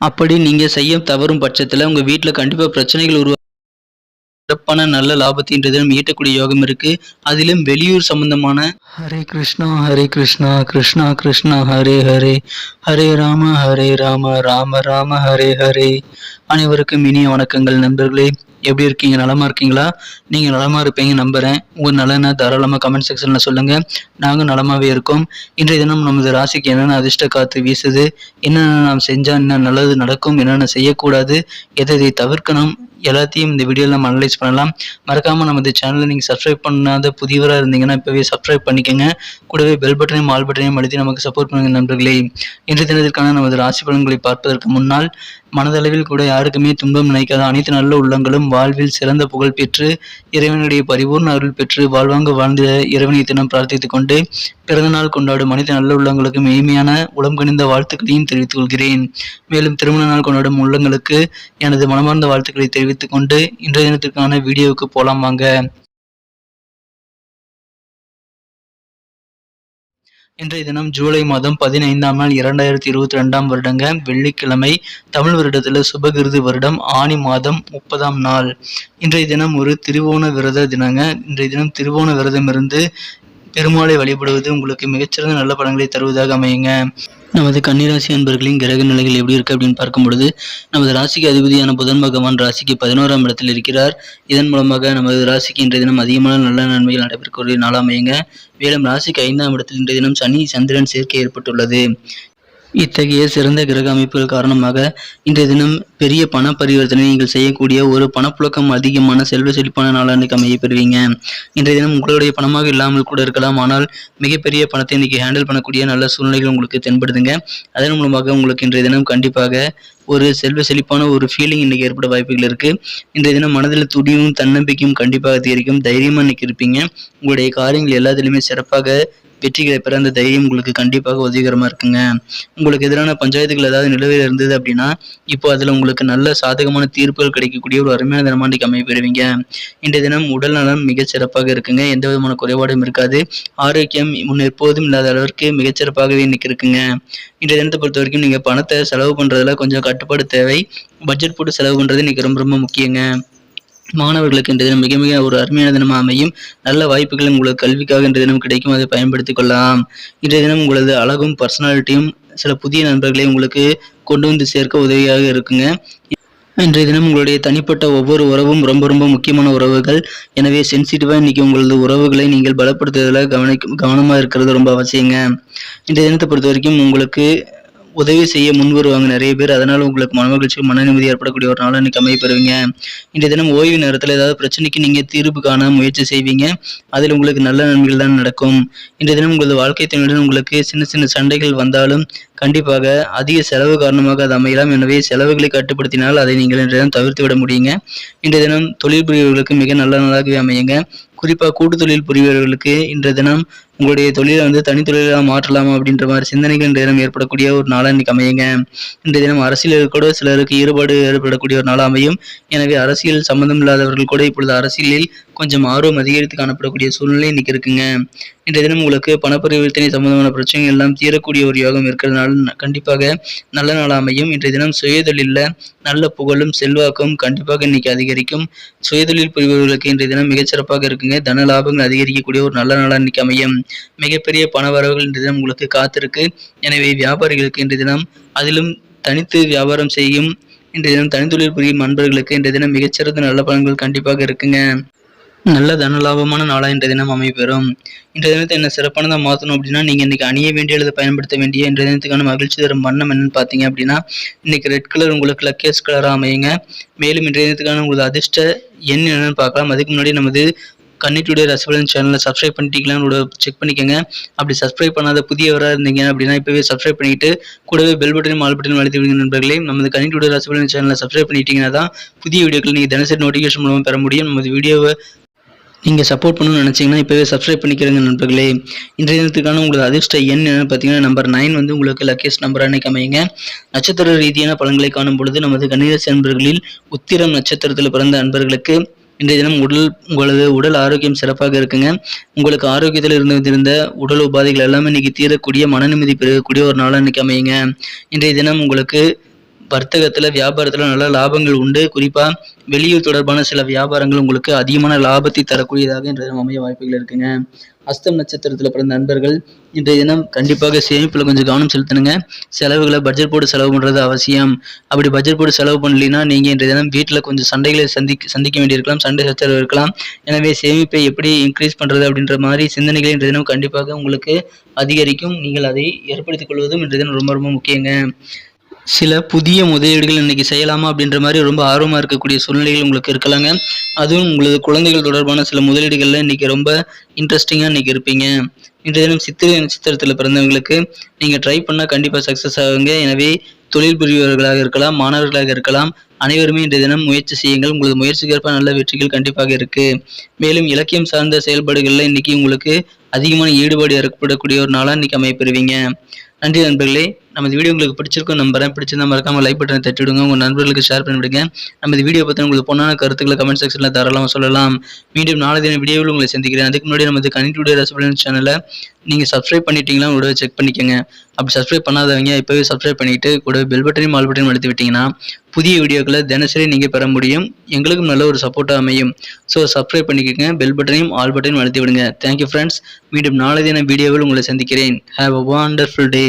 அப்படி நீங்க செய்ய தவறும் பட்சத்துல உங்க வீட்ல கண்டிப்பா பிரச்சனைகள் சிறப்பான நல்ல லாபத்தை இன்றைய தினம் ஈட்டக்கூடிய யோகம் இருக்கு. அதிலும் வெளியூர் சம்பந்தமான ஹரே கிருஷ்ணா கிருஷ்ணா கிருஷ்ணா ஹரே ஹரே, ஹரே ராம ராம ராம ஹரே ஹரே. அனைவருக்கும் இனிய வணக்கங்கள் நண்பர்களே. எப்படி இருக்கீங்க? நலமா இருக்கீங்களா? நீங்க நலமா இருப்பீங்க நம்புறேன். உங்க நலனை தாராளமா கமெண்ட் செக்ஷன்ல சொல்லுங்க. நாங்க நலமாவே இருக்கோம். இன்றைய தினம் நமது ராசிக்கு என்னென்ன அதிர்ஷ்ட காத்து வீசுது, என்னென்ன நாம் செஞ்சா என்ன நல்லது நடக்கும், என்னென்ன செய்யக்கூடாது, எதை தவிர்க்கணும், எல்லாத்தையும் இந்த வீடியோவில் நம்ம அனலைஸ் பண்ணலாம். மறக்காமல் நமது சேனலை நீங்கள் சப்ஸ்கிரைப் பண்ணாத புதியவராக இருந்தீங்கன்னா இப்போவே சப்ஸ்கிரைப் பண்ணிக்கோங்க. கூடவே பெல் பட்டனையும் ஆல் பட்டனையும் அழுத்தி நமக்கு சப்போர்ட் பண்ணுங்க நண்பர்களே. இன்றைய தினத்திற்கான நமது ராசி பலன்களை பார்ப்பதற்கு முன்னால் மனதளவில் கூட யாருக்குமே துன்பம் நினைக்காத அனைத்து நல்ல உள்ளங்களும் வாழ்வில் சிறந்த புகழ் பெற்று இறைவனுடைய பரிபூர்ண அருள் பெற்று வாழ்வாங்க வாழ்ந்த இறைவனை தினம் பிரார்த்தித்துக் கொண்டு பிறந்தநாள் கொண்டாடும் அனைத்து நல்ல உள்ளங்களுக்கு மெய்மையான உளம் கனிந்த வாழ்த்துக்களையும் தெரிவித்துக் கொள்கிறேன். மேலும் திருமண நாள் கொண்டாடும் உள்ளங்களுக்கு எனது மனமார்ந்த வாழ்த்துக்களை தெரிவித்துக் கொண்டு இன்றைய தினத்திற்கான வீடியோவுக்கு போலாம் வாங்க. இன்றைய தினம் ஜூலை மாதம் 15ஆம் நாள் 2022ஆம் வருடங்க வெள்ளிக்கிழமை. தமிழ் வருடத்துல சுபகிருது வருடம் ஆனி மாதம் 30ஆம் நாள். இன்றைய தினம் ஒரு திருவோண விரத தினங்க. இன்றைய தினம் திருவோண விரதம் இருந்து பெருமாளை வழிபடுவது உங்களுக்கு மிகச்சிறந்த நல்ல பலன்களை தருவதாக அமையுங்க. நமது கன்னிராசி அன்பர்களின் கிரக நிலைகள் எப்படி இருக்கு அப்படின்னு பார்க்கும் பொழுது நமது ராசிக்கு அதிபதியான புதன் பகவான் ராசிக்கு 11ஆம் இடத்தில் இருக்கிறார். இதன் மூலமாக நமது ராசிக்கு இன்றைய தினம் அதிகமான நல்ல நன்மைகள் நடைபெறக்கூடிய நாளாக அமையுங்க. மேலும் ராசிக்கு 5ஆம் இடத்தில் இன்றைய தினம் சனி சந்திரன் சேர்க்கை ஏற்பட்டுள்ளது. இத்தகைய சிறந்த கிரக அமைப்புகள் காரணமாக இன்றைய தினம் பெரிய பண பரிவர்த்தனை நீங்கள் செய்யக்கூடிய ஒரு பணப்புழக்கம் அதிகமான செல்வ செழிப்பான நாளாண்டுக்கு அமைய பெறுவீங்க. இன்றைய தினம் உங்களுடைய பணமாக இல்லாமல் கூட இருக்கலாம், ஆனால் மிகப்பெரிய பணத்தை இன்னைக்கு ஹேண்டில் பண்ணக்கூடிய நல்ல சூழ்நிலைகள் உங்களுக்கு தென்படுதுங்க. அதன் மூலமாக உங்களுக்கு இன்றைய தினம் கண்டிப்பாக ஒரு செல்வ செழிப்பான ஒரு ஃபீலிங் இன்னைக்கு ஏற்பட வாய்ப்புகள் இருக்கு. இன்றைய தினம் மனதில் துடியும் தன்னம்பிக்கையும் கண்டிப்பாக அதிகரிக்கும். தைரியமா இன்னைக்கு இருப்பீங்க. உங்களுடைய காரியங்கள் எல்லாத்திலுமே சிறப்பாக வெற்றிகளை பெற அந்த தைரியம் உங்களுக்கு கண்டிப்பாக உதவிகரமா இருக்குங்க. உங்களுக்கு எதிரான பஞ்சாயத்துகள் ஏதாவது நிலுவையில் இருந்தது அப்படின்னா இப்போ அதுல உங்களுக்கு நல்ல சாதகமான தீர்ப்புகள் கிடைக்கக்கூடிய ஒரு அருமையான தினமா இன்னைக்கு அமைய பெறுவீங்க. இன்றைய தினம் உடல் நலம் மிகச் சிறப்பாக இருக்குங்க. எந்த விதமான குறைபாடும் இருக்காது. ஆரோக்கியம் முன் எப்போதும் இல்லாத அளவிற்கு மிகச்சிறப்பாகவே இன்னைக்கு இருக்குங்க. இன்றைய தினத்தை பொறுத்த வரைக்கும் நீங்க பணத்தை செலவு பண்றதுல கொஞ்சம் கட்டுப்பாடு தேவை. பட்ஜெட் போட்டு செலவு பண்றது இன்னைக்கு ரொம்ப ரொம்ப முக்கியங்க. மாணவர்களுக்கு இன்றைய தினம் மிக மிக ஒரு அருமையான தினமாக அமையும். நல்ல வாய்ப்புகள் உங்களுக்கு கல்விக்காக இன்றைய தினம் கிடைக்கும். அதை பயன்படுத்திக் கொள்ளலாம். இன்றைய தினம் உங்களது அழகும் பர்சனாலிட்டியும் சில புதிய நண்பர்களை உங்களுக்கு கொண்டு வந்து சேர்க்க உதவியாக இருக்குங்க. இன்றைய தினம் உங்களுடைய தனிப்பட்ட ஒவ்வொரு உறவும் ரொம்ப ரொம்ப முக்கியமான உறவுகள். எனவே சென்சிட்டிவா இன்னைக்கு உங்களது உறவுகளை நீங்கள் பலப்படுத்துவதில் கவனமா இருக்கிறது ரொம்ப அவசியங்க. இன்றைய தினத்தை பொறுத்த வரைக்கும் உங்களுக்கு உதவி செய்ய முன் வருவாங்க நிறைய பேர். அதனால உங்களுக்கு மன மகிழ்ச்சி மன நிம்மதி ஏற்படக்கூடிய ஒரு நாள் இன்னைக்கு அமைய பெறுவீங்க. இன்றைய தினம் ஓய்வு நேரத்தில் ஏதாவது பிரச்சனைக்கு நீங்க தீர்வு காண முயற்சி செய்வீங்க. அதில் உங்களுக்கு நல்ல நன்மைகள் தான் நடக்கும். இன்றைய தினம் உங்களது வாழ்க்கை துணையுடன் உங்களுக்கு சின்ன சின்ன சண்டைகள் வந்தாலும் கண்டிப்பாக அதிக செலவு காரணமாக அது அமையலாம். எனவே செலவுகளை கட்டுப்படுத்தினால் அதை நீங்கள் இன்றைய தினம் தவிர்த்து விட முடியுங்க. இன்றைய தினம் தொழில் புரியவர்களுக்கு மிக நல்ல நாளாகவே அமையுங்க. குறிப்பாக கூட்டு தொழில் புரிபவர்களுக்கு இன்றைய தினம் உங்களுடைய தொழிலை தனித்தொழிலாக மாற்றலாமா அப்படின்ற மாதிரி சிந்தனைகள் இன்றைய தினம் ஏற்படக்கூடிய ஒரு நாளாக இன்னைக்கு அமையுங்க. இன்றைய தினம் அரசியலில் கூட சிலருக்கு ஈடுபாடு ஏற்படக்கூடிய ஒரு நாளாக அமையும். எனவே அரசியல் சம்பந்தம் இல்லாதவர்கள் கூட இப்பொழுது அரசியலில் கொஞ்சம் ஆர்வம் அதிகரித்து காணப்படக்கூடிய சூழ்நிலை இன்னைக்கு இருக்குங்க. இன்றைய தினம் உங்களுக்கு பணப்பரிவர்த்தனை சம்பந்தமான பிரச்சனைகள் எல்லாம் தீரக்கூடிய ஒரு யோகம் இருக்கிறதுனால கண்டிப்பாக நல்ல நாளாக அமையும். இன்றைய தினம் சுயதொழிலில் நல்ல புகழும் செல்வாக்கும் கண்டிப்பாக இன்னைக்கு அதிகரிக்கும். சுயதொழில் புரிபவர்களுக்கு இன்றைய தினம் மிகச்சிறப்பாக இருக்குங்க. தன லாபங்கள் அதிகரிக்கக்கூடிய ஒரு நல்ல நாளாக இன்னைக்கு அமையும். மிகப்பெரிய பண வரவுகள் இன்றைய தினம் உங்களுக்கு காத்திருக்கு. எனவே வியாபாரிகளுக்கு இன்றைய தினம் அதிலும் தனித்து வியாபாரம் செய்யும் இன்றைய தினம் தனித்தொழில் புரியும் நண்பர்களுக்கு இன்றைய தினம் மிகச்சிறந்த நல்ல பலன்கள் கண்டிப்பாக இருக்குங்க. நல்ல தன லாபமான நாளாக இன்றைய தினம் அமைப்பெறும். இன்றைய தினத்தை என்ன சிறப்பானதாக மாற்றணும் அப்படின்னா நீங்கள் இன்னைக்கு அணிய வேண்டிய அல்லது பயன்படுத்த வேண்டிய இன்றைய தினத்துக்கான மகிழ்ச்சி தரும் வண்ணம் என்னன்னு பார்த்தீங்க அப்படின்னா இன்னைக்கு ரெட் கலர் உங்களுக்கு லக்கியஸ்ட் கலராக அமையுங்க. மேலும் இன்றைய தினத்துக்கான உங்களுக்கு அதிர்ஷ்ட எண் என்னன்னு பார்க்கலாம். அதுக்கு முன்னாடி நமது கன்னி டுடே ராசிபலன் சேனலை சப்ஸ்கிரைப் பண்ணிட்டீங்களான்னு செக் பண்ணிக்கோங்க. அப்படி சப்ஸ்கிரைப் பண்ணாத புதியவராக இருந்தீங்க அப்படின்னா இப்போவே சப்ஸ்கிரைப் பண்ணிட்டு கூடவே பெல் பட்டனையும் ஆல் பட்டனையும் அழுத்தி விடுங்க நண்பர்களே. நமது கன்னி டுடே ராசிபலன் சேனலை சப்ஸ்கிரைப் பண்ணிட்டீங்கன்னா தான் புதிய வீடியோக்கள் நீங்கள் தினசரி நோட்டிஃபிகேஷன் மூலமாக பெற முடியும். நமது வீடியோவை நீங்கள் சப்போர்ட் பண்ணணும்னு நினச்சிங்கன்னா இப்போவே சப்ஸ்கிரைப் பண்ணிக்கிறங்க நண்பர்களே. இன்றைய தினத்துக்கான உங்களுக்கு அதிர்ஷ்ட எண் என்னன்னு பார்த்தீங்கன்னா நம்பர் 9 உங்களுக்கு லக்கியஸ்ட் நம்பராக இன்னைக்கு அமையுங்க. நட்சத்திர ரீதியான பலன்களை காணும் பொழுது நமது கன்னிராசி அன்பர்களில் உத்திரம் நட்சத்திரத்தில் பிறந்த அன்பர்களுக்கு இன்றைய தினம் உங்களது உடல் ஆரோக்கியம் சிறப்பாக இருக்குங்க. உங்களுக்கு ஆரோக்கியத்தில் இருந்த உடல் உபாதைகள் எல்லாமே இன்னைக்கு தீரக்கூடிய மன நிம்மதி பெறக்கூடிய ஒரு நாளாக இன்னைக்கு அமையுங்க. இன்றைய தினம் உங்களுக்கு வர்த்தகத்துல வியாபாரத்துல நல்ல லாபங்கள் உண்டு. குறிப்பா வெளியூர் தொடர்பான சில வியாபாரங்கள் உங்களுக்கு அதிகமான லாபத்தை தரக்கூடியதாக இன்றைய தினம் அமைய வாய்ப்புகள் இருக்குங்க. அஸ்தம் நட்சத்திரத்துல பிறந்த நண்பர்கள் இன்றைய தினம் கண்டிப்பாக சேமிப்புல கொஞ்சம் கவனம் செலுத்தணுங்க. செலவுகளை பட்ஜெட் போட்டு செலவு பண்றது அவசியம். அப்படி பட்ஜெட் போட்டு செலவு பண்ணலைன்னா நீங்க இன்றைய தினம் வீட்டுல கொஞ்சம் சண்டைகளை சந்திக்க வேண்டியிருக்கலாம், சண்டை சச்சரவு இருக்கலாம். எனவே சேமிப்பை எப்படி இன்க்ரீஸ் பண்றது அப்படின்ற மாதிரி சிந்தனைகளை இன்றைய தினம் கண்டிப்பாக உங்களுக்கு அதிகரிக்கும். நீங்கள் அதை ஏற்படுத்திக் கொள்வதும் இன்றைய தினம் ரொம்ப ரொம்ப முக்கியங்க. சில புதிய முதலீடுகள் இன்னைக்கு செய்யலாமா அப்படின்ற மாதிரி ரொம்ப ஆர்வமா இருக்கக்கூடிய சூழ்நிலைகள் உங்களுக்கு இருக்கலாங்க. அதுவும் உங்களது குழந்தைகள் தொடர்பான சில முதலீடுகள்ல இன்னைக்கு ரொம்ப இன்ட்ரெஸ்டிங்கா இன்னைக்கு இருப்பீங்க. இன்றைய தினம் சித்திரை நட்சத்திரத்துல பிறந்தவங்களுக்கு நீங்க ட்ரை பண்ணா கண்டிப்பா சக்சஸ் ஆகுங்க. எனவே தொழில் புரிபவர்களாக இருக்கலாம், மாணவர்களாக இருக்கலாம், அனைவருமே இன்றைய தினம் முயற்சி செய்யுங்கள். உங்களது முயற்சிக்கேற்ப நல்ல வெற்றிகள் கண்டிப்பாக இருக்கு. மேலும் இலக்கியம் சார்ந்த செயல்பாடுகள்ல இன்னைக்கு உங்களுக்கு அதிகமான ஈடுபாடு ஏற்படக்கூடிய ஒரு நாளா இன்னைக்கு அமைப்பெறுவீங்க. நன்றி நண்பர்களே. நமது வீடியோ உங்களுக்கு பிடிச்சிருக்கும் நம்புறேன். பிடிச்சிருந்தா மறக்காம லைக் பட்டனை தட்டி விடுங்க. உங்க நண்பர்களுக்கு ஷேர் பண்ணி விடுங்க. நமது வீடியோ பத்தி உங்களுக்கு பொண்ணான கருத்துக்களை கமெண்ட் செக்ஷன்ல தாராளமா சொல்லலாம். மீண்டும் நாளை தின வீடியோவில் உங்களை சந்திக்கிறேன். அதுக்கு முன்னாடி நமது கணினியுடைய ரசபலன் சேனலை நீங்க சப்ஸ்கிரைப் பண்ணிட்டீங்களா கூடவே செக் பண்ணிக்கோங்க. அப்படி சப்ஸ்கிரைப் பண்ணாதவங்க இப்பவே சப்ஸ்கிரைப் பண்ணிட்டு கூட பெல் பட்டனையும் ஆல் பட்டனையும் அழுத்தி விட்டீங்கன்னா புதிய வீடியோக்களை தினசரி நீங்க பெற முடியும். எங்களுக்கும் நல்ல ஒரு சப்போர்ட்டா அமையும். ஸோ சப்ஸ்கிரைப் பண்ணிக்கோங்க, பெல் பட்டனையும் ஆல் பட்டனையும் அழுத்தி விடுங்க. Thank you friends. மீண்டும் நாளை தின வீடியோவில் உங்களை சந்திக்கிறேன். Have a wonderful day.